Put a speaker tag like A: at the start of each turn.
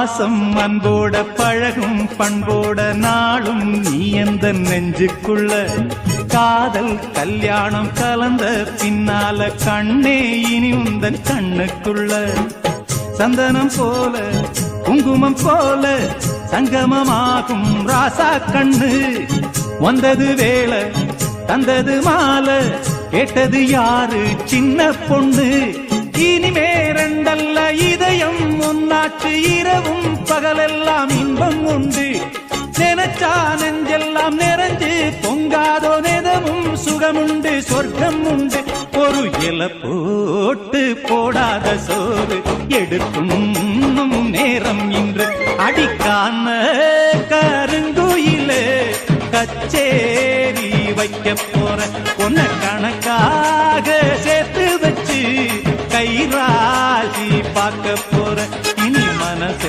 A: பாசம் அன்போட பழகும் பண்போட நாளும் நீ எந்த நெஞ்சுக்குள்ள காதல் கல்யாணம் கலந்த பின்னால கண்ணே இனி உந்தன் கண்ணுக்குள்ள சந்தனம் போல குங்குமம் போல சங்கமமாகும் ராசா கண்ணு வந்தது வேளை தந்தது மாலை கேட்டது யாரு சின்ன பொண்ணு இனிமே ரெண்டல்ல இதயம் ஒன்னாச்சு இரவும் பகலெல்லாம் இன்பம் உண்டு நினைச்சா நெஞ்செல்லாம் நிறைஞ்சு பொங்காதோ நிதமும் சுகமுண்டு சொர்க்கம் உண்டு ஒரு இலை போட்டு போடாத சோறு எடுக்கும் நேரம் இன்று அடிக்கான கருங்குயிலே கச்சேரி வைக்க போற உன்னை கணக்காக சேர்த்து